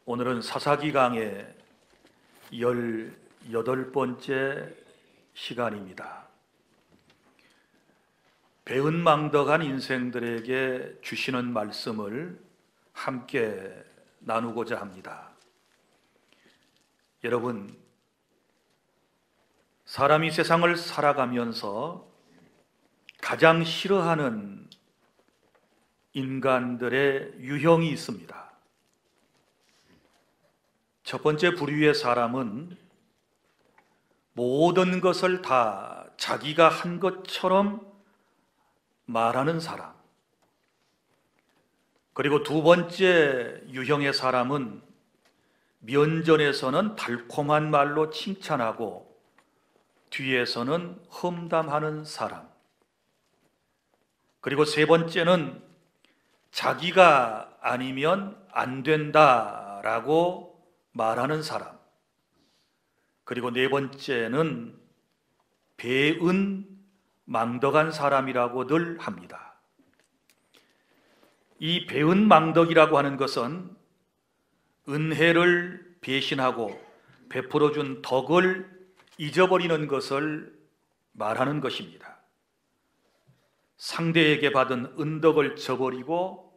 오늘은 사사기 강의 18번째 시간입니다. 배은망덕한 인생들에게 주시는 말씀을 함께 나누고자 합니다. 여러분, 사람이 세상을 살아가면서 가장 싫어하는 인간들의 유형이 있습니다. 첫 번째 부류의 사람은 모든 것을 다 자기가 한 것처럼 말하는 사람. 그리고 두 번째 유형의 사람은 면전에서는 달콤한 말로 칭찬하고 뒤에서는 험담하는 사람. 그리고 세 번째는 자기가 아니면 안 된다라고 말하는 사람. 그리고 네 번째는 배은망덕한 사람이라고들 합니다. 이 배은망덕이라고 하는 것은 은혜를 배신하고 베풀어준 덕을 잊어버리는 것을 말하는 것입니다. 상대에게 받은 은덕을 저버리고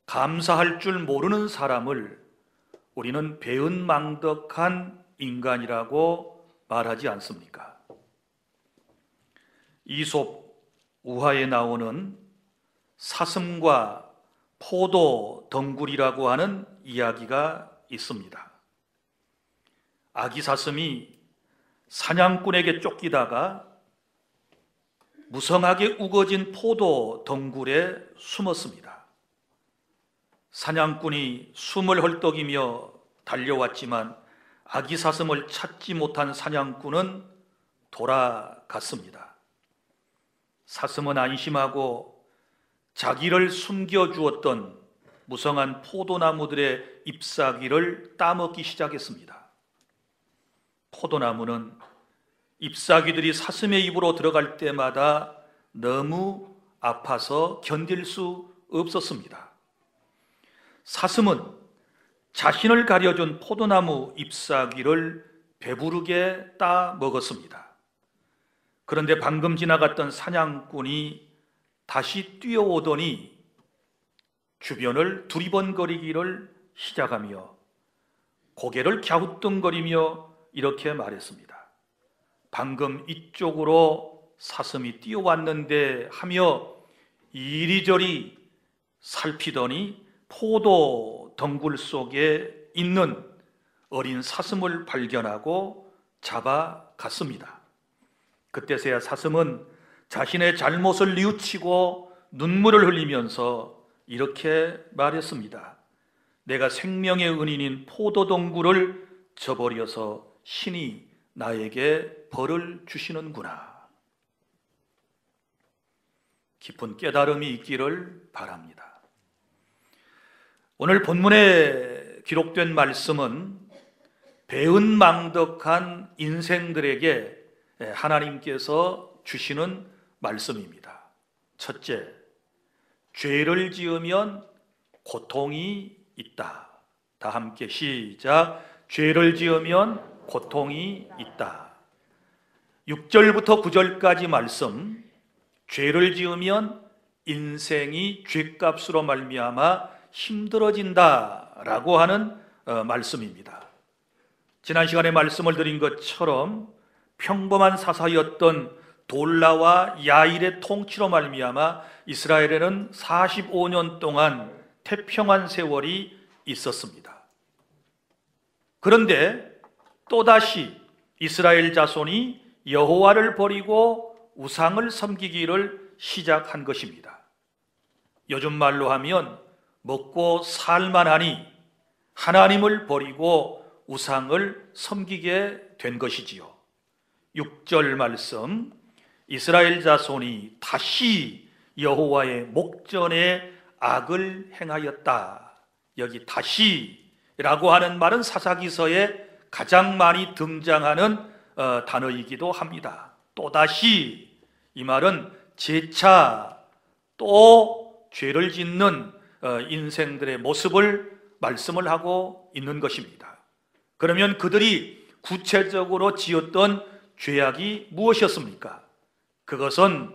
감사할 줄 모르는 사람을 우리는 배은망덕한 인간이라고 말하지 않습니까? 이솝 우화에 나오는 사슴과 포도 덩굴이라고 하는 이야기가 있습니다. 아기 사슴이 사냥꾼에게 쫓기다가 무성하게 우거진 포도 덩굴에 숨었습니다. 사냥꾼이 숨을 헐떡이며 달려왔지만 아기 사슴을 찾지 못한 사냥꾼은 돌아갔습니다. 사슴은 안심하고 자기를 숨겨주었던 무성한 포도나무들의 잎사귀를 따먹기 시작했습니다. 포도나무는 잎사귀들이 사슴의 입으로 들어갈 때마다 너무 아파서 견딜 수 없었습니다. 사슴은 자신을 가려준 포도나무 잎사귀를 배부르게 따 먹었습니다. 그런데 방금 지나갔던 사냥꾼이 다시 뛰어오더니 주변을 두리번거리기를 시작하며 고개를 갸우뚱거리며 이렇게 말했습니다. 방금 이쪽으로 사슴이 뛰어왔는데 하며 이리저리 살피더니 포도 덩굴 속에 있는 어린 사슴을 발견하고 잡아갔습니다. 그때서야 사슴은 자신의 잘못을 뉘우치고 눈물을 흘리면서 이렇게 말했습니다. 내가 생명의 은인인 포도 덩굴을 저버려서 신이 나에게 벌을 주시는구나. 깊은 깨달음이 있기를 바랍니다. 오늘 본문에 기록된 말씀은 배은망덕한 인생들에게 하나님께서 주시는 말씀입니다. 첫째, 죄를 지으면 고통이 있다. 다 함께 시작. 죄를 지으면 고통이 있다. 6절부터 9절까지 말씀, 죄를 지으면 인생이 죄값으로 말미암아 힘들어진다라고 하는 말씀입니다. 지난 시간에 말씀을 드린 것처럼 평범한 사사였던 돌라와 야일의 통치로 말미암아 이스라엘에는 45년 동안 태평한 세월이 있었습니다. 그런데 또다시 이스라엘 자손이 여호와를 버리고 우상을 섬기기를 시작한 것입니다. 요즘 말로 하면 먹고 살만하니 하나님을 버리고 우상을 섬기게 된 것이지요. 6절 말씀, 이스라엘 자손이 다시 여호와의 목전에 악을 행하였다. 여기 다시라고 하는 말은 사사기서에 가장 많이 등장하는 단어이기도 합니다. 또다시, 이 말은 재차 또 죄를 짓는 인생들의 모습을 말씀을 하고 있는 것입니다. 그러면 그들이 구체적으로 지었던 죄악이 무엇이었습니까? 그것은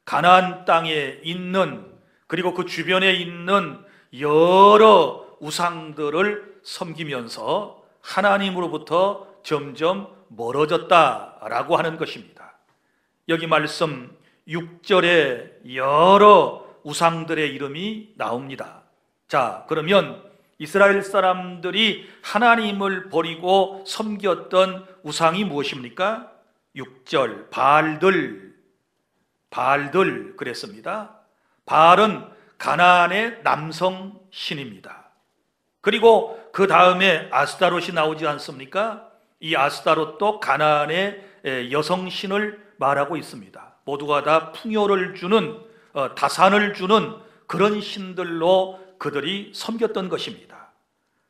가나안 땅에 있는, 그리고 그 주변에 있는 여러 우상들을 섬기면서 하나님으로부터 점점 멀어졌다라고 하는 것입니다. 여기 말씀 6절에 여러 우상들의 이름이 나옵니다. 자, 그러면 이스라엘 사람들이 하나님을 버리고 섬겼던 우상이 무엇입니까? 6절, 바알들 그랬습니다. 바알은 가나안의 남성 신입니다. 그리고 그 다음에 아스타롯이 나오지 않습니까? 이 아스타롯도 가나안의 여성 신을 말하고 있습니다. 모두가 다 풍요를 주는, 다산을 주는 그런 신들로 그들이 섬겼던 것입니다.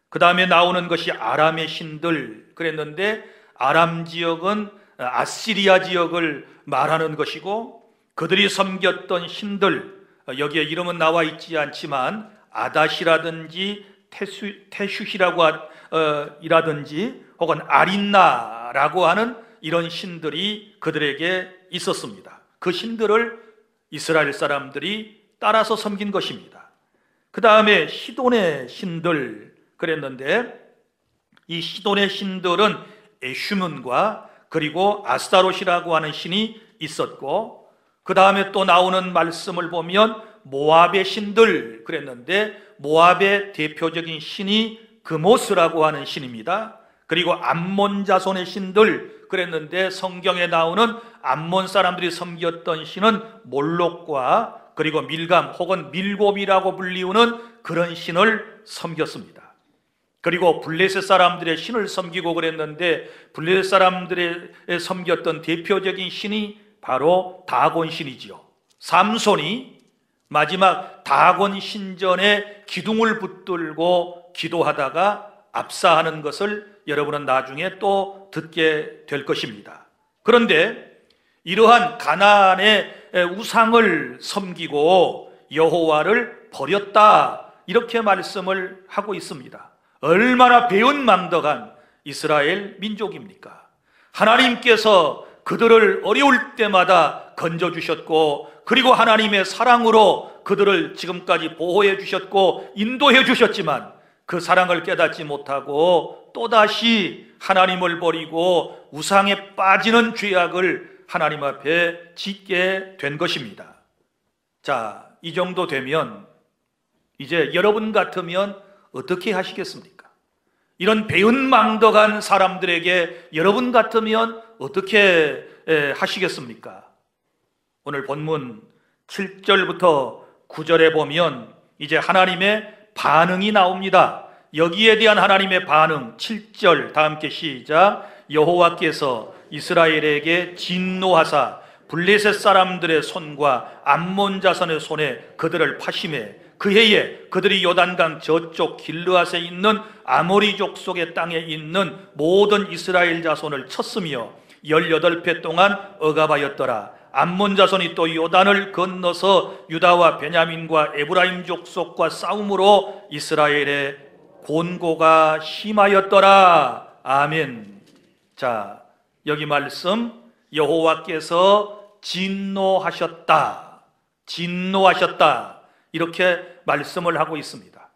그 다음에 나오는 것이 아람의 신들 그랬는데, 아람 지역은 아시리아 지역을 말하는 것이고, 그들이 섬겼던 신들, 여기에 이름은 나와 있지 않지만 아닷이라든지 테슈시라든지 혹은 아린나라고 하는 이런 신들이 그들에게 있었습니다. 그 신들을 이스라엘 사람들이 따라서 섬긴 것입니다. 그 다음에 시돈의 신들 그랬는데, 이 시돈의 신들은 에슈문과 그리고 아스타롯이라고 하는 신이 있었고, 그 다음에 또 나오는 말씀을 보면 모압의 신들 그랬는데, 모압의 대표적인 신이 그모스라고 하는 신입니다. 그리고 암몬 자손의 신들 그랬는데, 성경에 나오는 암몬 사람들이 섬겼던 신은 몰록과 그리고 밀감 혹은 밀곰이라고 불리우는 그런 신을 섬겼습니다. 그리고 블레셋 사람들의 신을 섬기고 그랬는데, 블레셋 사람들의 섬겼던 대표적인 신이 바로 다곤 신이지요. 삼손이 마지막 다곤 신전에 기둥을 붙들고 기도하다가 압사하는 것을 여러분은 나중에 또 듣게 될 것입니다. 그런데 이러한 가나안의 우상을 섬기고 여호와를 버렸다, 이렇게 말씀을 하고 있습니다. 얼마나 배은망덕한 이스라엘 민족입니까? 하나님께서 그들을 어려울 때마다 건져주셨고, 그리고 하나님의 사랑으로 그들을 지금까지 보호해 주셨고 인도해 주셨지만, 그 사랑을 깨닫지 못하고 또다시 하나님을 버리고 우상에 빠지는 죄악을 하나님 앞에 짓게 된 것입니다. 자, 이 정도 되면 이제 여러분 같으면 어떻게 하시겠습니까? 이런 배은망덕한 사람들에게 여러분 같으면 어떻게 하시겠습니까? 오늘 본문 7절부터 9절에 보면 이제 하나님의 반응이 나옵니다. 여기에 대한 하나님의 반응, 7절 다 함께 시작. 여호와께서 이스라엘에게 진노하사 블레셋 사람들의 손과 암몬 자손의 손에 그들을 파심해, 그 해에 그들이 요단강 저쪽 길르앗에 있는 아모리 족속의 땅에 있는 모든 이스라엘 자손을 쳤으며 18회 동안 억압하였더라. 암몬 자손이 또 요단을 건너서 유다와 베냐민과 에브라임 족속과 싸움으로 이스라엘의 곤고가 심하였더라. 아멘. 자, 여기 말씀 여호와께서 진노하셨다, 이렇게 말씀을 하고 있습니다.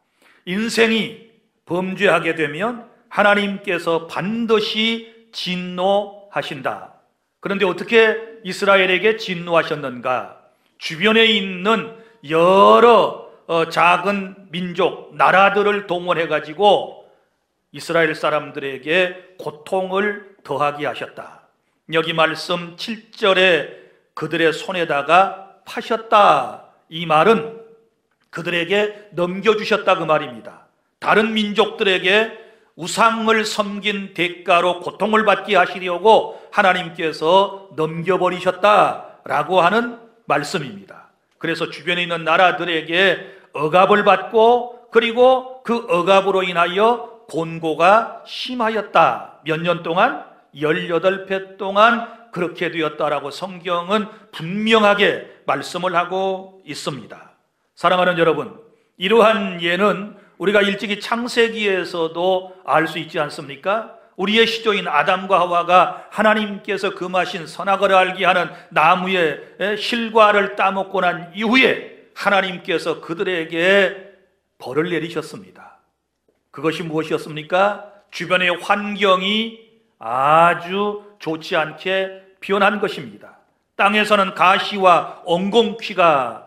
인생이 범죄하게 되면 하나님께서 반드시 진노하신다. 그런데 어떻게 이스라엘에게 진노하셨는가? 주변에 있는 여러 작은 민족, 나라들을 동원해 가지고 이스라엘 사람들에게 고통을 더하게 하셨다. 여기 말씀 7절에 그들의 손에다가 파셨다, 이 말은 그들에게 넘겨주셨다 그 말입니다. 다른 민족들에게 우상을 섬긴 대가로 고통을 받게 하시려고 하나님께서 넘겨버리셨다라고 하는 말씀입니다. 그래서 주변에 있는 나라들에게 억압을 받고, 그리고 그 억압으로 인하여 곤고가 심하였다. 몇 년 동안? 18회 동안 그렇게 되었다라고 성경은 분명하게 말씀을 하고 있습니다. 사랑하는 여러분, 이러한 예는 우리가 일찍이 창세기에서도 알 수 있지 않습니까? 우리의 시조인 아담과 하와가 하나님께서 금하신 선악을 알게 하는 나무의 실과를 따먹고 난 이후에 하나님께서 그들에게 벌을 내리셨습니다. 그것이 무엇이었습니까? 주변의 환경이 아주 좋지 않게 변한 것입니다. 땅에서는 가시와 엉겅퀴가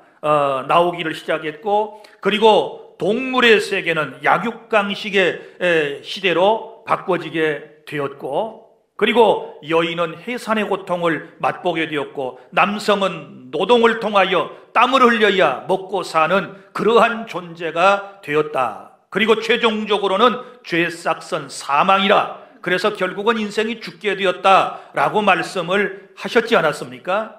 나오기를 시작했고, 그리고 동물의 세계는 약육강식의 시대로 바꿔지게 되었고, 그리고 여인은 해산의 고통을 맛보게 되었고, 남성은 노동을 통하여 땀을 흘려야 먹고 사는 그러한 존재가 되었다. 그리고 최종적으로는 죄의 싹선 사망이라, 그래서 결국은 인생이 죽게 되었다라고 말씀을 하셨지 않았습니까?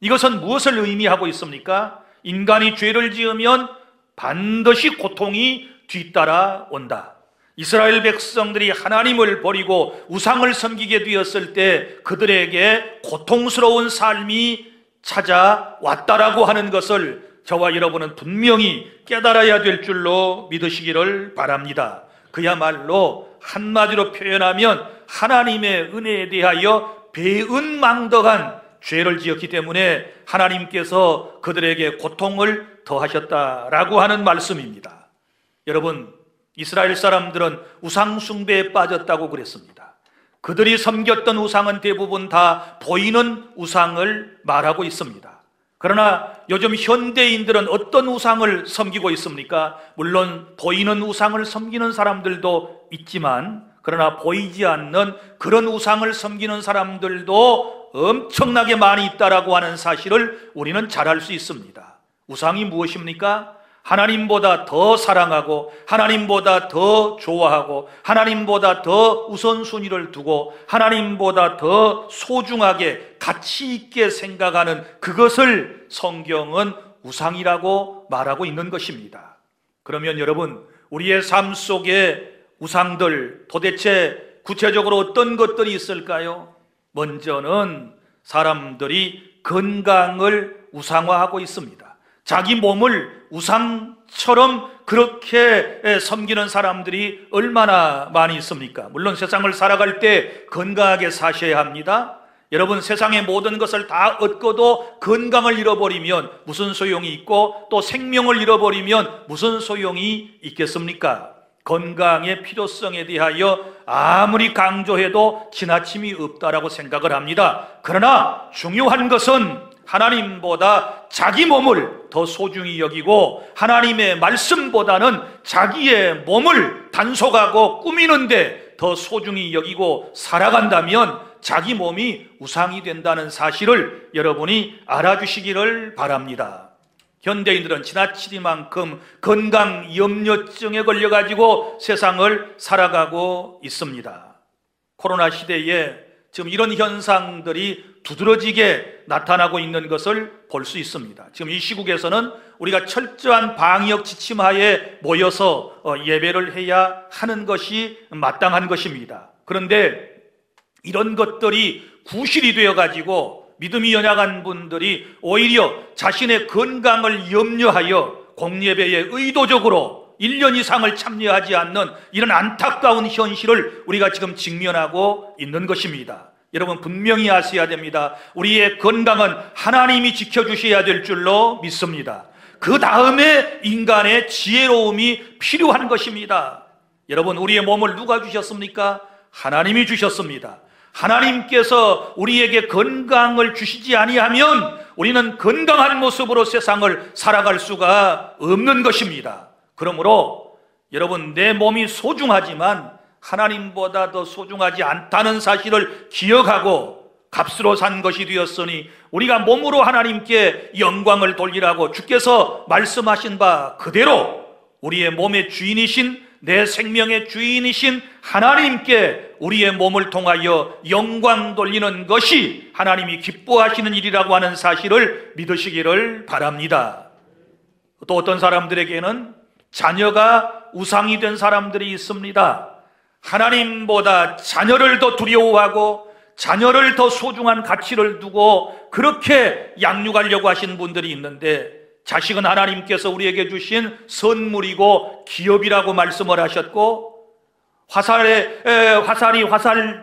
이것은 무엇을 의미하고 있습니까? 인간이 죄를 지으면 반드시 고통이 뒤따라 온다. 이스라엘 백성들이 하나님을 버리고 우상을 섬기게 되었을 때 그들에게 고통스러운 삶이 찾아왔다라고 하는 것을 저와 여러분은 분명히 깨달아야 될 줄로 믿으시기를 바랍니다. 그야말로 한마디로 표현하면 하나님의 은혜에 대하여 배은망덕한 죄를 지었기 때문에 하나님께서 그들에게 고통을 더하셨다라고 하는 말씀입니다. 여러분, 이스라엘 사람들은 우상 숭배에 빠졌다고 그랬습니다. 그들이 섬겼던 우상은 대부분 다 보이는 우상을 말하고 있습니다. 그러나 요즘 현대인들은 어떤 우상을 섬기고 있습니까? 물론 보이는 우상을 섬기는 사람들도 있지만, 그러나 보이지 않는 그런 우상을 섬기는 사람들도 엄청나게 많이 있다라고 하는 사실을 우리는 잘 알 수 있습니다. 우상이 무엇입니까? 하나님보다 더 사랑하고, 하나님보다 더 좋아하고, 하나님보다 더 우선순위를 두고, 하나님보다 더 소중하게 가치 있게 생각하는 그것을 성경은 우상이라고 말하고 있는 것입니다. 그러면 여러분, 우리의 삶 속에 우상들 도대체 구체적으로 어떤 것들이 있을까요? 먼저는 사람들이 건강을 우상화하고 있습니다. 자기 몸을 우상처럼 그렇게 섬기는 사람들이 얼마나 많이 있습니까? 물론 세상을 살아갈 때 건강하게 사셔야 합니다. 여러분, 세상의 모든 것을 다 얻고도 건강을 잃어버리면 무슨 소용이 있고, 또 생명을 잃어버리면 무슨 소용이 있겠습니까? 건강의 필요성에 대하여 아무리 강조해도 지나침이 없다라고 생각을 합니다. 그러나 중요한 것은 하나님보다 자기 몸을 더 소중히 여기고, 하나님의 말씀보다는 자기의 몸을 단속하고 꾸미는데 더 소중히 여기고 살아간다면 자기 몸이 우상이 된다는 사실을 여러분이 알아주시기를 바랍니다. 현대인들은 지나치리만큼 건강 염려증에 걸려가지고 세상을 살아가고 있습니다. 코로나 시대에 지금 이런 현상들이 두드러지게 나타나고 있는 것을 볼 수 있습니다. 지금 이 시국에서는 우리가 철저한 방역 지침하에 모여서 예배를 해야 하는 것이 마땅한 것입니다. 그런데 이런 것들이 구실이 되어가지고 믿음이 연약한 분들이 오히려 자신의 건강을 염려하여 공예배에 의도적으로 1년 이상을 참여하지 않는 이런 안타까운 현실을 우리가 지금 직면하고 있는 것입니다. 여러분, 분명히 아셔야 됩니다. 우리의 건강은 하나님이 지켜주셔야 될 줄로 믿습니다. 그 다음에 인간의 지혜로움이 필요한 것입니다. 여러분, 우리의 몸을 누가 주셨습니까? 하나님이 주셨습니다. 하나님께서 우리에게 건강을 주시지 아니하면 우리는 건강한 모습으로 세상을 살아갈 수가 없는 것입니다. 그러므로 여러분, 내 몸이 소중하지만 하나님보다 더 소중하지 않다는 사실을 기억하고 값으로 산 것이 되었으니 우리가 몸으로 하나님께 영광을 돌리라고 주께서 말씀하신 바 그대로 우리의 몸의 주인이신, 내 생명의 주인이신 하나님께 우리의 몸을 통하여 영광 돌리는 것이 하나님이 기뻐하시는 일이라고 하는 사실을 믿으시기를 바랍니다. 또 어떤 사람들에게는 자녀가 우상이 된 사람들이 있습니다. 하나님보다 자녀를 더 두려워하고 자녀를 더 소중한 가치를 두고 그렇게 양육하려고 하신 분들이 있는데, 자식은 하나님께서 우리에게 주신 선물이고 기업이라고 말씀을 하셨고, 화살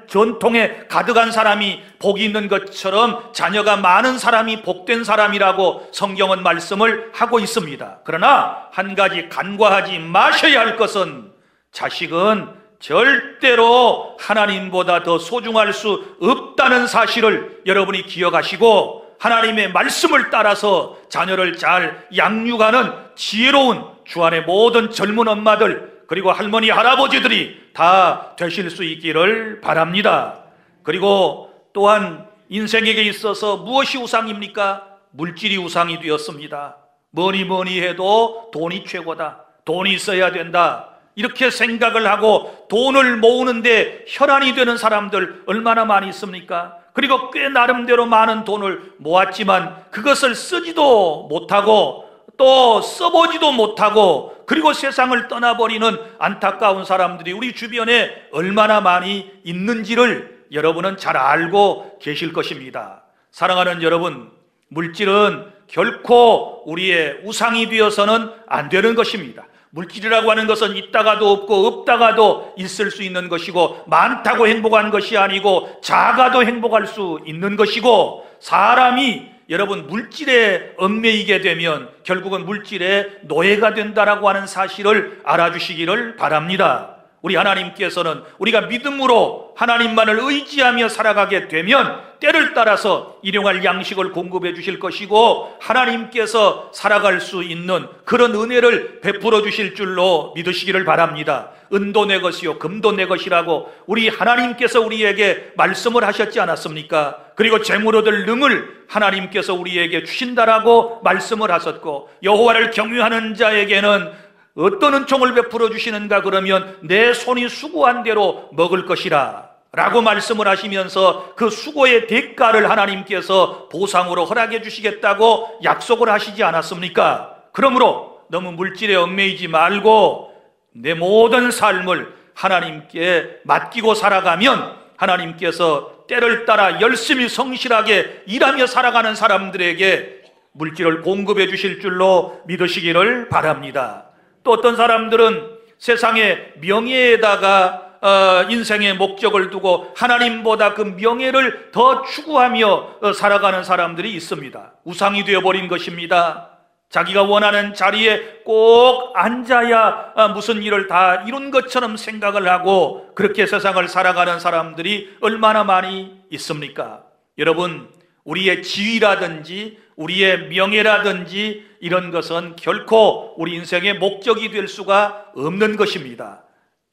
전통에 가득한 사람이 복이 있는 것처럼 자녀가 많은 사람이 복된 사람이라고 성경은 말씀을 하고 있습니다. 그러나 한 가지 간과하지 마셔야 할 것은, 자식은 절대로 하나님보다 더 소중할 수 없다는 사실을 여러분이 기억하시고, 하나님의 말씀을 따라서 자녀를 잘 양육하는 지혜로운 주 안의 모든 젊은 엄마들, 그리고 할머니, 할아버지들이 다 되실 수 있기를 바랍니다. 그리고 또한 인생에게 있어서 무엇이 우상입니까? 물질이 우상이 되었습니다. 뭐니 해도 돈이 최고다, 돈이 있어야 된다, 이렇게 생각을 하고 돈을 모으는데 혈안이 되는 사람들 얼마나 많이 있습니까? 그리고 꽤 나름대로 많은 돈을 모았지만 그것을 쓰지도 못하고 또 써보지도 못하고, 그리고 세상을 떠나버리는 안타까운 사람들이 우리 주변에 얼마나 많이 있는지를 여러분은 잘 알고 계실 것입니다. 사랑하는 여러분, 물질은 결코 우리의 우상이 되어서는 안 되는 것입니다. 물질이라고 하는 것은 있다가도 없고 없다가도 있을 수 있는 것이고, 많다고 행복한 것이 아니고 작아도 행복할 수 있는 것이고, 사람이 여러분 물질에 얽매이게 되면 결국은 물질의 노예가 된다라고 하는 사실을 알아주시기를 바랍니다. 우리 하나님께서는 우리가 믿음으로 하나님만을 의지하며 살아가게 되면 때를 따라서 일용할 양식을 공급해 주실 것이고, 하나님께서 살아갈 수 있는 그런 은혜를 베풀어 주실 줄로 믿으시기를 바랍니다. 은도 내 것이요 금도 내 것이라고 우리 하나님께서 우리에게 말씀을 하셨지 않았습니까? 그리고 재물 얻을 능을 하나님께서 우리에게 주신다라고 말씀을 하셨고, 여호와를 경외하는 자에게는 어떤 은총을 베풀어 주시는가 그러면 내 손이 수고한 대로 먹을 것이라 라고 말씀을 하시면서 그 수고의 대가를 하나님께서 보상으로 허락해 주시겠다고 약속을 하시지 않았습니까? 그러므로 너무 물질에 얽매이지 말고 내 모든 삶을 하나님께 맡기고 살아가면 하나님께서 때를 따라 열심히 성실하게 일하며 살아가는 사람들에게 물질을 공급해 주실 줄로 믿으시기를 바랍니다. 또 어떤 사람들은 세상의 명예에다가 인생의 목적을 두고 하나님보다 그 명예를 더 추구하며 살아가는 사람들이 있습니다. 우상이 되어버린 것입니다. 자기가 원하는 자리에 꼭 앉아야 무슨 일을 다 이룬 것처럼 생각을 하고 그렇게 세상을 살아가는 사람들이 얼마나 많이 있습니까? 여러분, 우리의 지위라든지 우리의 명예라든지 이런 것은 결코 우리 인생의 목적이 될 수가 없는 것입니다.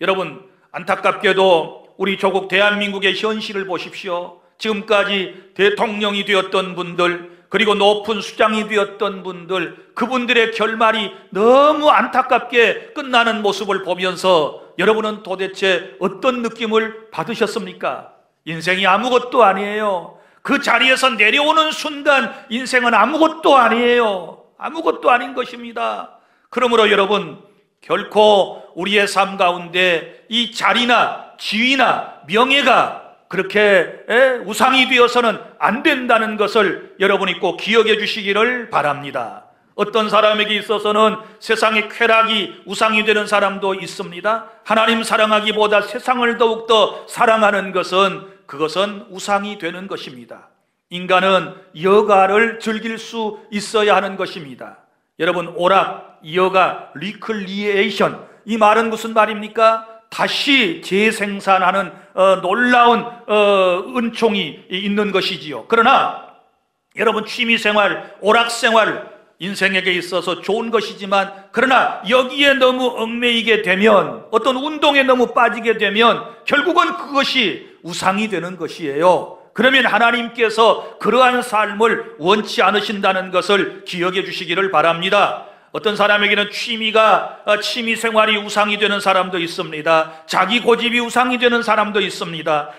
여러분, 안타깝게도 우리 조국 대한민국의 현실을 보십시오. 지금까지 대통령이 되었던 분들, 그리고 높은 수장이 되었던 분들, 그분들의 결말이 너무 안타깝게 끝나는 모습을 보면서 여러분은 도대체 어떤 느낌을 받으셨습니까? 인생이 아무것도 아니에요. 그 자리에서 내려오는 순간 인생은 아무것도 아니에요. 아무것도 아닌 것입니다. 그러므로 여러분, 결코 우리의 삶 가운데 이 자리나 지위나 명예가 그렇게 우상이 되어서는 안 된다는 것을 여러분이 꼭 기억해 주시기를 바랍니다. 어떤 사람에게 있어서는 세상의 쾌락이 우상이 되는 사람도 있습니다. 하나님 사랑하기보다 세상을 더욱더 사랑하는 것은 그것은 우상이 되는 것입니다. 인간은 여가를 즐길 수 있어야 하는 것입니다. 여러분, 오락, 여가, 리클리에이션, 이 말은 무슨 말입니까? 다시 재생산하는 놀라운 은총이 있는 것이지요. 그러나 여러분, 취미생활, 오락생활 인생에게 있어서 좋은 것이지만, 그러나 여기에 너무 얽매이게 되면, 어떤 운동에 너무 빠지게 되면 결국은 그것이 우상이 되는 것이에요. 그러면 하나님께서 그러한 삶을 원치 않으신다는 것을 기억해 주시기를 바랍니다. 어떤 사람에게는 취미 생활이 우상이 되는 사람도 있습니다. 자기 고집이 우상이 되는 사람도 있습니다.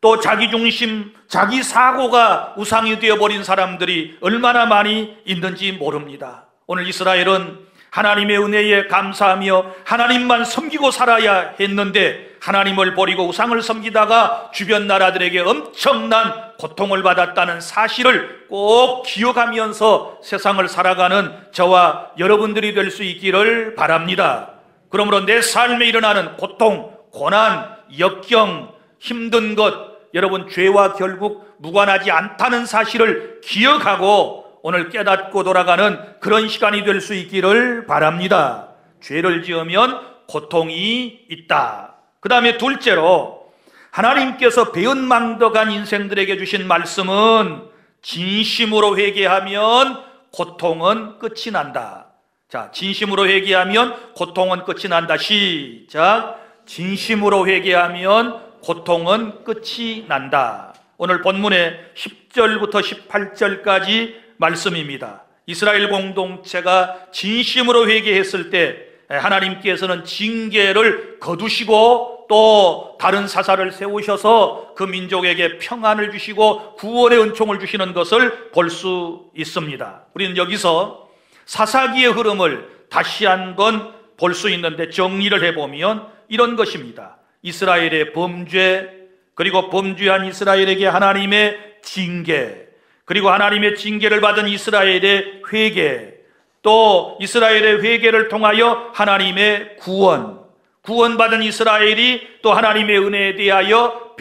또 자기 중심, 자기 사고가 우상이 되어버린 사람들이 얼마나 많이 있는지 모릅니다. 오늘 이스라엘은 하나님의 은혜에 감사하며 하나님만 섬기고 살아야 했는데 하나님을 버리고 우상을 섬기다가 주변 나라들에게 엄청난 고통을 받았다는 사실을 꼭 기억하면서 세상을 살아가는 저와 여러분들이 될 수 있기를 바랍니다. 그러므로 내 삶에 일어나는 고통, 고난, 역경, 힘든 것, 여러분 죄와 결국 무관하지 않다는 사실을 기억하고 오늘 깨닫고 돌아가는 그런 시간이 될 수 있기를 바랍니다. 죄를 지으면 고통이 있다. 그 다음에 둘째로 하나님께서 배은망덕한 인생들에게 주신 말씀은 진심으로 회개하면 고통은 끝이 난다. 자, 진심으로 회개하면 고통은 끝이 난다. 시작. 진심으로 회개하면 고통은 끝이 난다. 오늘 본문의 10절부터 18절까지 말씀입니다. 이스라엘 공동체가 진심으로 회개했을 때 하나님께서는 징계를 거두시고 또 다른 사사를 세우셔서 그 민족에게 평안을 주시고 구원의 은총을 주시는 것을 볼 수 있습니다. 우리는 여기서 사사기의 흐름을 다시 한번 볼 수 있는데 정리를 해보면 이런 것입니다. 이스라엘의 범죄, 그리고 범죄한 이스라엘에게 하나님의 징계, 그리고 하나님의 징계를 받은 이스라엘의 회개, 또 이스라엘의 회개를 통하여 하나님의 구원, 구원받은 이스라엘이 또 하나님의 은혜에 대하여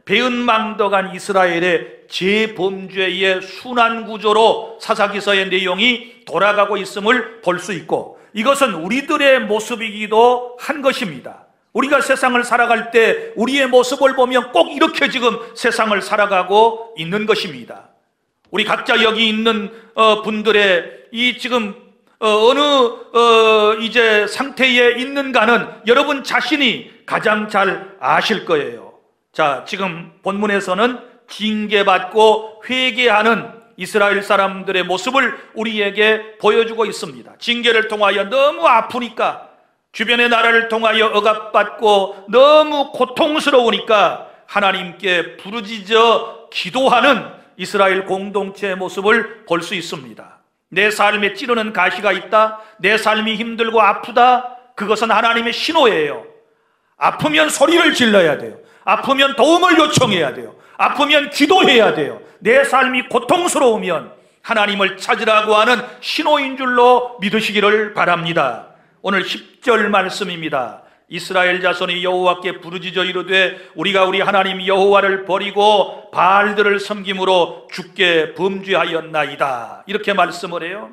배은망덕한 이스라엘의 재범죄의 순환구조로 사사기서의 내용이 돌아가고 있음을 볼 수 있고, 이것은 우리들의 모습이기도 한 것입니다. 우리가 세상을 살아갈 때 우리의 모습을 보면 꼭 이렇게 지금 세상을 살아가고 있는 것입니다. 우리 각자 여기 있는 분들의 이 지금 어느 이제 상태에 있는가는 여러분 자신이 가장 잘 아실 거예요. 자, 지금 본문에서는 징계받고 회개하는 이스라엘 사람들의 모습을 우리에게 보여주고 있습니다. 징계를 통하여 너무 아프니까, 주변의 나라를 통하여 억압받고 너무 고통스러우니까 하나님께 부르짖어 기도하는 이스라엘 공동체의 모습을 볼 수 있습니다. 내 삶에 찌르는 가시가 있다, 내 삶이 힘들고 아프다, 그것은 하나님의 신호예요. 아프면 소리를 질러야 돼요. 아프면 도움을 요청해야 돼요. 아프면 기도해야 돼요. 내 삶이 고통스러우면 하나님을 찾으라고 하는 신호인 줄로 믿으시기를 바랍니다. 오늘 10절 말씀입니다. 이스라엘 자손이 여호와께 부르짖어 이르되 우리가 우리 하나님 여호와를 버리고 바알들을 섬김으로 주께 범죄하였나이다. 이렇게 말씀을 해요.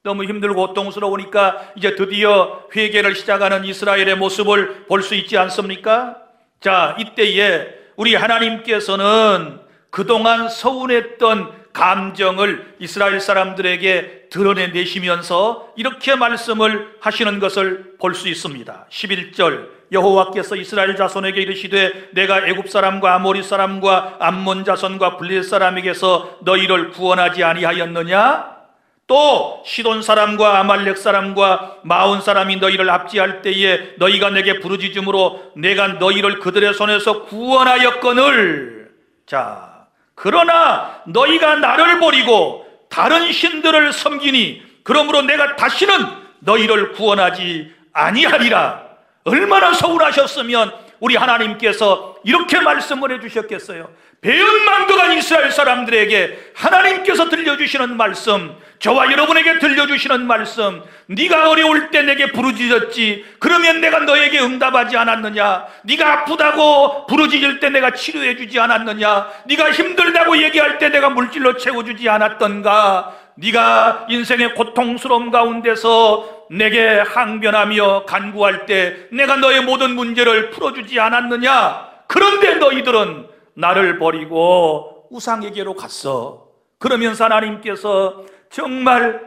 너무 힘들고 고통스러우니까 이제 드디어 회개를 시작하는 이스라엘의 모습을 볼 수 있지 않습니까? 자, 이때에 우리 하나님께서는 그동안 서운했던 감정을 이스라엘 사람들에게 드러내시면서 이렇게 말씀을 하시는 것을 볼 수 있습니다. 11절 여호와께서 이스라엘 자손에게 이르시되 내가 애굽 사람과 아모리 사람과 암몬 자손과 블레셋 사람에게서 너희를 구원하지 아니하였느냐? 또 시돈 사람과 아말렉 사람과 마온 사람이 너희를 압제할 때에 너희가 내게 부르짖음으로 내가 너희를 그들의 손에서 구원하였거늘. 자, 그러나 너희가 나를 버리고 다른 신들을 섬기니 그러므로 내가 다시는 너희를 구원하지 아니하리라. 얼마나 서운하셨으면 우리 하나님께서 이렇게 말씀을 해주셨겠어요. 배은망덕한 이스라엘 사람들에게 하나님께서 들려주시는 말씀, 저와 여러분에게 들려주시는 말씀, 네가 어려울 때 내게 부르짖었지 그러면 내가 너에게 응답하지 않았느냐? 네가 아프다고 부르짖을 때 내가 치료해 주지 않았느냐? 네가 힘들다고 얘기할 때 내가 물질로 채워주지 않았던가? 네가 인생의 고통스러움 가운데서 내게 항변하며 간구할 때 내가 너의 모든 문제를 풀어주지 않았느냐? 그런데 너희들은 나를 버리고 우상에게로 갔어. 그러면서 하나님께서 정말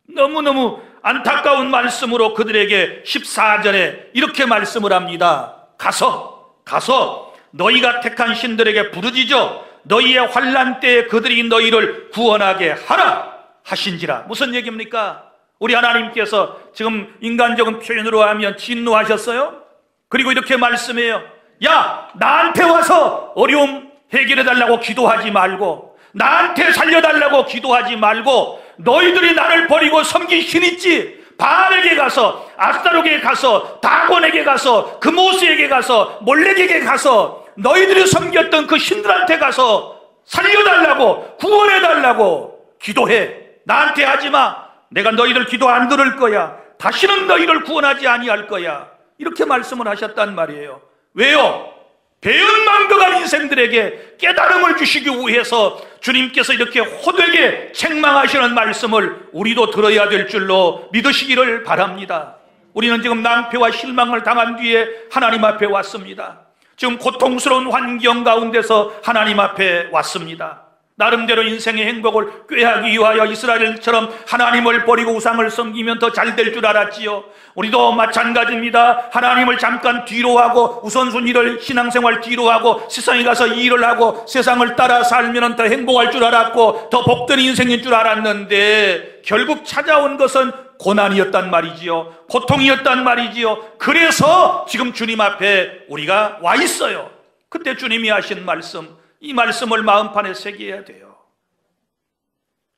너무너무 안타까운 말씀으로 그들에게 14절에 이렇게 말씀을 합니다. 가서 너희가 택한 신들에게 부르짖어 너희의 환난 때에 그들이 너희를 구원하게 하라 하신지라. 무슨 얘기입니까? 우리 하나님께서 지금 인간적인 표현으로 하면 진노하셨어요? 그리고 이렇게 말씀해요. 야, 나한테 와서 어려움 해결해달라고 기도하지 말고, 나한테 살려달라고 기도하지 말고, 너희들이 나를 버리고 섬긴 신 있지, 바알에게 가서, 아스타롯에게 가서, 다곤에게 가서, 그모스에게 가서, 몰렉에게 가서, 너희들이 섬겼던 그 신들한테 가서 살려달라고, 구원해달라고 기도해. 나한테 하지마. 내가 너희들 기도 안 들을 거야. 다시는 너희를 구원하지 아니할 거야. 이렇게 말씀을 하셨단 말이에요. 왜요? 배은망덕한 인생들에게 깨달음을 주시기 위해서 주님께서 이렇게 호되게 책망하시는 말씀을 우리도 들어야 될 줄로 믿으시기를 바랍니다. 우리는 지금 낭패와 실망을 당한 뒤에 하나님 앞에 왔습니다. 지금 고통스러운 환경 가운데서 하나님 앞에 왔습니다. 나름대로 인생의 행복을 꾀하기 위하여 이스라엘처럼 하나님을 버리고 우상을 섬기면 더 잘 될 줄 알았지요. 우리도 마찬가지입니다. 하나님을 잠깐 뒤로 하고 우선순위를 신앙생활 뒤로 하고 세상에 가서 일을 하고 세상을 따라 살면 더 행복할 줄 알았고 더 복된 인생인 줄 알았는데 결국 찾아온 것은 고난이었단 말이지요. 고통이었단 말이지요. 그래서 지금 주님 앞에 우리가 와 있어요. 그때 주님이 하신 말씀, 이 말씀을 마음판에 새겨야 돼요.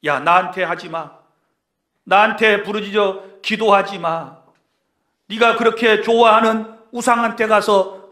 야, 나한테 하지 마. 나한테 부르짖어 기도하지 마. 네가 그렇게 좋아하는 우상한테 가서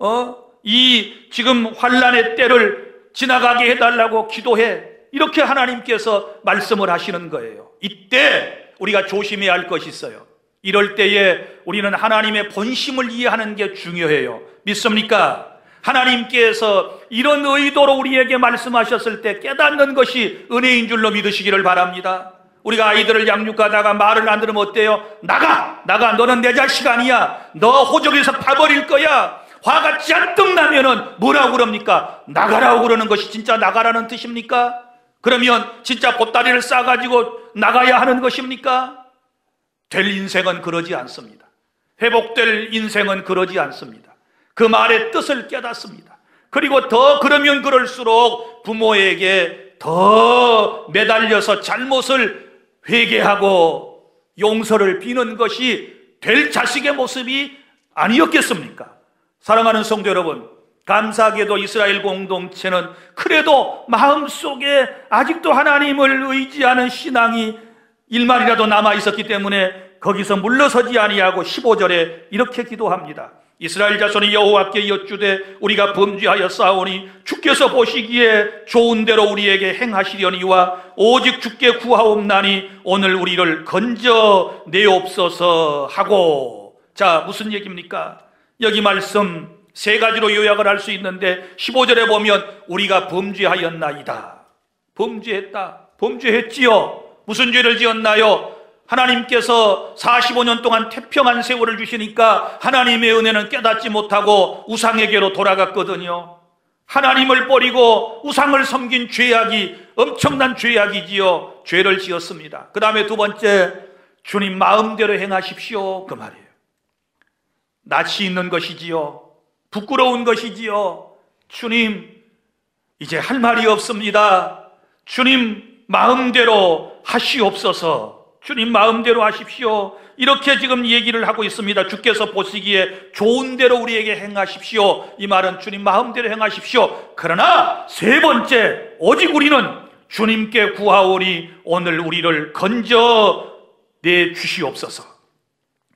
이 지금 환난의 때를 지나가게 해달라고 기도해. 이렇게 하나님께서 말씀을 하시는 거예요. 이때 우리가 조심해야 할 것이 있어요. 이럴 때에 우리는 하나님의 본심을 이해하는 게 중요해요. 믿습니까? 하나님께서 이런 의도로 우리에게 말씀하셨을 때 깨닫는 것이 은혜인 줄로 믿으시기를 바랍니다. 우리가 아이들을 양육하다가 말을 안 들으면 어때요? 나가! 너는 내 자식 아니야. 너 호적에서 파버릴 거야. 화가 잔뜩 나면은 뭐라고 그럽니까? 나가라고 그러는 것이 진짜 나가라는 뜻입니까? 그러면 진짜 보따리를 싸가지고 나가야 하는 것입니까? 될 인생은 그러지 않습니다. 회복될 인생은 그러지 않습니다. 그 말의 뜻을 깨닫습니다. 그리고 더 그러면 그럴수록 부모에게 더 매달려서 잘못을 회개하고 용서를 비는 것이 될 자식의 모습이 아니었겠습니까? 사랑하는 성도 여러분, 감사하게도 이스라엘 공동체는 그래도 마음속에 아직도 하나님을 의지하는 신앙이 일말이라도 남아 있었기 때문에 거기서 물러서지 아니하고 15절에 이렇게 기도합니다. 이스라엘 자손이 여호와께 여쭈되 우리가 범죄하여 싸우니 주께서 보시기에 좋은 대로 우리에게 행하시려니와 오직 주께 구하옵나니 오늘 우리를 건져 내옵소서 하고. 자, 무슨 얘기입니까? 여기 말씀 세 가지로 요약을 할 수 있는데 15절에 보면 우리가 범죄하였나이다. 범죄했다. 범죄했지요. 무슨 죄를 지었나요? 하나님께서 45년 동안 태평한 세월을 주시니까 하나님의 은혜는 깨닫지 못하고 우상에게로 돌아갔거든요. 하나님을 버리고 우상을 섬긴 죄악이 엄청난 죄악이지요. 죄를 지었습니다. 그 다음에 두 번째, 주님 마음대로 행하십시오. 그 말이에요. 낯이 있는 것이지요. 부끄러운 것이지요. 주님, 이제 할 말이 없습니다. 주님 마음대로 하시옵소서. 주님 마음대로 하십시오. 이렇게 지금 얘기를 하고 있습니다. 주께서 보시기에 좋은 대로 우리에게 행하십시오. 이 말은 주님 마음대로 행하십시오. 그러나 세 번째, 오직 우리는 주님께 구하오니 오늘 우리를 건져 내주시옵소서.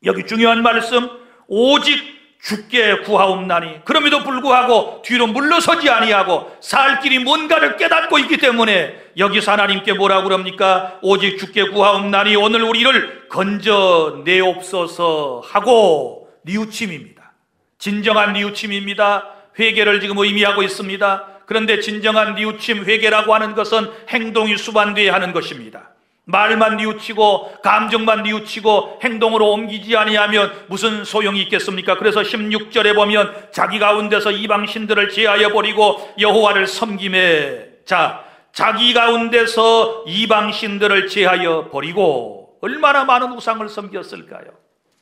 여기 중요한 말씀, 오직 주께 구하옵나니. 그럼에도 불구하고 뒤로 물러서지 아니하고 살 길이 뭔가를 깨닫고 있기 때문에 여기서 하나님께 뭐라고 그럽니까? 오직 주께 구하옵나니 오늘 우리를 건져 내옵소서 하고. 뉘우침입니다. 진정한 뉘우침입니다. 회개를 지금 의미하고 있습니다. 그런데 진정한 뉘우침, 회개라고 하는 것은 행동이 수반되어야 하는 것입니다. 말만 뉘우치고 감정만 뉘우치고 행동으로 옮기지 아니하면 무슨 소용이 있겠습니까? 그래서 16절에 보면 자기 가운데서 이방 신들을 제하여 버리고 여호와를 섬김에. 자, 자기 가운데서 이방 신들을 제하여 버리고 얼마나 많은 우상을 섬겼을까요?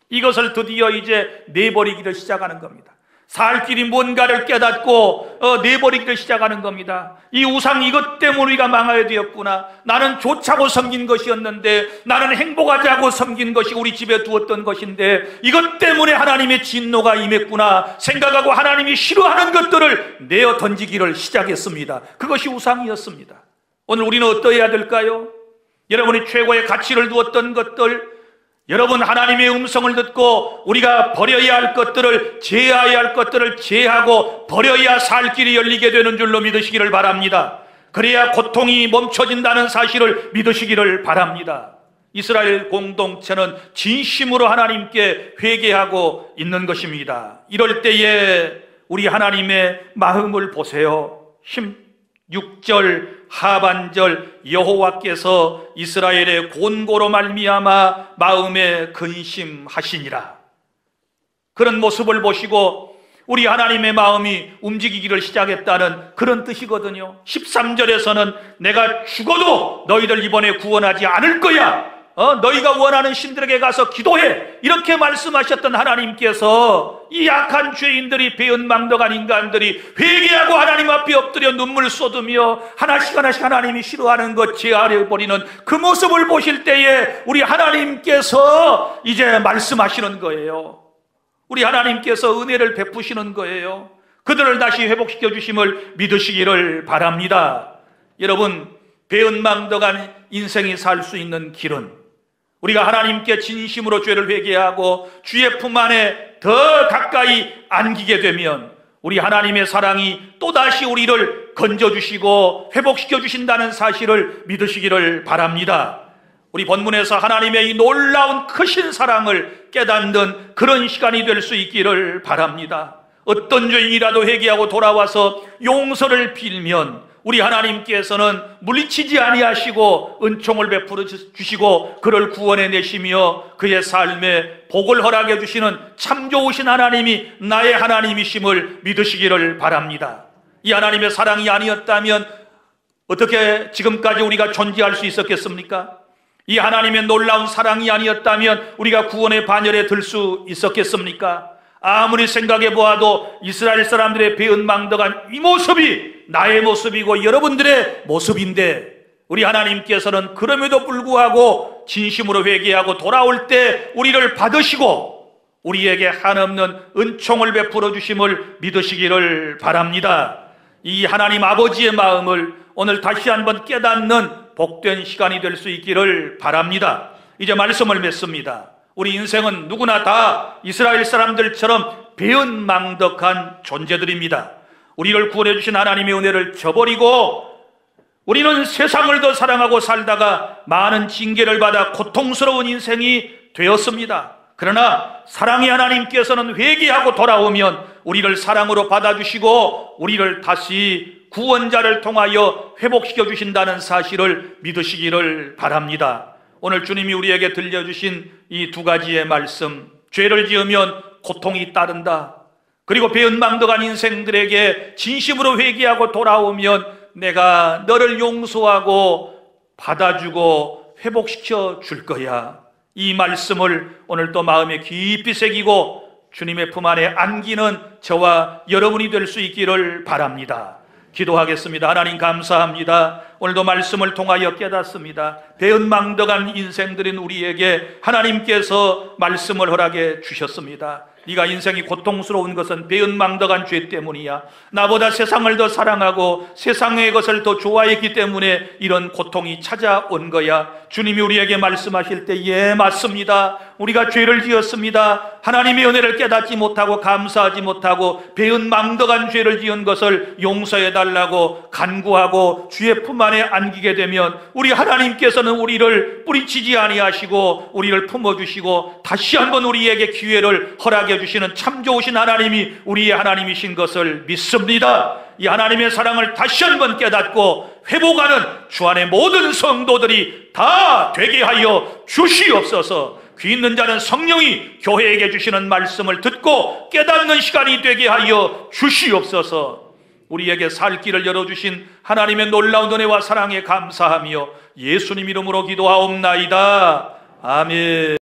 이것을 드디어 이제 내버리기를 시작하는 겁니다. 살 길이 뭔가를 깨닫고 내버리기를 시작하는 겁니다. 이 우상 이것 때문에 우리가 망하게 되었구나. 나는 좋자고 섬긴 것이었는데, 나는 행복하자고 섬긴 것이 우리 집에 두었던 것인데 이것 때문에 하나님의 진노가 임했구나 생각하고 하나님이 싫어하는 것들을 내어 던지기를 시작했습니다. 그것이 우상이었습니다. 오늘 우리는 어떠해야 될까요? 여러분이 최고의 가치를 두었던 것들, 여러분, 하나님의 음성을 듣고 우리가 버려야 할 것들을, 제해야 할 것들을 제하고 버려야 살 길이 열리게 되는 줄로 믿으시기를 바랍니다. 그래야 고통이 멈춰진다는 사실을 믿으시기를 바랍니다. 이스라엘 공동체는 진심으로 하나님께 회개하고 있는 것입니다. 이럴 때에 우리 하나님의 마음을 보세요. 16절 하반절, 여호와께서 이스라엘의 곤고로 말미암아 마음에 근심하시니라. 그런 모습을 보시고 우리 하나님의 마음이 움직이기를 시작했다는 그런 뜻이거든요. 13절에서는 내가 죽어도 너희들 이번에 구원하지 않을 거야, 너희가 원하는 신들에게 가서 기도해, 이렇게 말씀하셨던 하나님께서 이 약한 죄인들이, 배은망덕한 인간들이 회개하고 하나님 앞에 엎드려 눈물 쏟으며 하나씩 하나씩 하나님이 싫어하는 것 제하려 버리는 그 모습을 보실 때에 우리 하나님께서 이제 말씀하시는 거예요. 우리 하나님께서 은혜를 베푸시는 거예요. 그들을 다시 회복시켜 주심을 믿으시기를 바랍니다. 여러분, 배은망덕한 인생이 살 수 있는 길은 우리가 하나님께 진심으로 죄를 회개하고 주의 품 안에 더 가까이 안기게 되면 우리 하나님의 사랑이 또다시 우리를 건져주시고 회복시켜 주신다는 사실을 믿으시기를 바랍니다. 우리 본문에서 하나님의 이 놀라운 크신 사랑을 깨닫는 그런 시간이 될 수 있기를 바랍니다. 어떤 죄인이라도 회개하고 돌아와서 용서를 빌면 우리 하나님께서는 물리치지 아니하시고 은총을 베풀어 주시고 그를 구원해 내시며 그의 삶에 복을 허락해 주시는 참 좋으신 하나님이 나의 하나님이심을 믿으시기를 바랍니다. 이 하나님의 사랑이 아니었다면 어떻게 지금까지 우리가 존재할 수 있었겠습니까? 이 하나님의 놀라운 사랑이 아니었다면 우리가 구원의 반열에 들 수 있었겠습니까? 아무리 생각해 보아도 이스라엘 사람들의 배은망덕한 이 모습이 나의 모습이고 여러분들의 모습인데 우리 하나님께서는 그럼에도 불구하고 진심으로 회개하고 돌아올 때 우리를 받으시고 우리에게 한없는 은총을 베풀어 주심을 믿으시기를 바랍니다. 이 하나님 아버지의 마음을 오늘 다시 한번 깨닫는 복된 시간이 될 수 있기를 바랍니다. 이제 말씀을 맺습니다. 우리 인생은 누구나 다 이스라엘 사람들처럼 배은망덕한 존재들입니다. 우리를 구원해 주신 하나님의 은혜를 저버리고 우리는 세상을 더 사랑하고 살다가 많은 징계를 받아 고통스러운 인생이 되었습니다. 그러나 사랑의 하나님께서는 회개하고 돌아오면 우리를 사랑으로 받아주시고 우리를 다시 구원자를 통하여 회복시켜 주신다는 사실을 믿으시기를 바랍니다. 오늘 주님이 우리에게 들려주신 이 두 가지의 말씀, 죄를 지으면 고통이 따른다, 그리고 배은망덕한 인생들에게 진심으로 회개하고 돌아오면 내가 너를 용서하고 받아주고 회복시켜 줄 거야. 이 말씀을 오늘 또 마음에 깊이 새기고 주님의 품 안에 안기는 저와 여러분이 될 수 있기를 바랍니다. 기도하겠습니다. 하나님 감사합니다. 오늘도 말씀을 통하여 깨닫습니다. 배은망덕한 인생들인 우리에게 하나님께서 말씀을 허락해 주셨습니다. 네가 인생이 고통스러운 것은 배은망덕한 죄 때문이야. 나보다 세상을 더 사랑하고 세상의 것을 더 좋아했기 때문에 이런 고통이 찾아온 거야. 주님이 우리에게 말씀하실 때 예, 맞습니다. 우리가 죄를 지었습니다. 하나님의 은혜를 깨닫지 못하고 감사하지 못하고 배은망덕한 죄를 지은 것을 용서해달라고 간구하고 주의 품 안에 안기게 되면 우리 하나님께서는 우리를 뿌리치지 아니하시고 우리를 품어주시고 다시 한번 우리에게 기회를 허락해 주시는 참 좋으신 하나님이 우리의 하나님이신 것을 믿습니다. 이 하나님의 사랑을 다시 한번 깨닫고 회복하는 주 안의 모든 성도들이 다 되게 하여 주시옵소서. 귀 있는 자는 성령이 교회에게 주시는 말씀을 듣고 깨닫는 시간이 되게 하여 주시옵소서. 우리에게 살 길을 열어주신 하나님의 놀라운 은혜와 사랑에 감사하며 예수님 이름으로 기도하옵나이다. 아멘.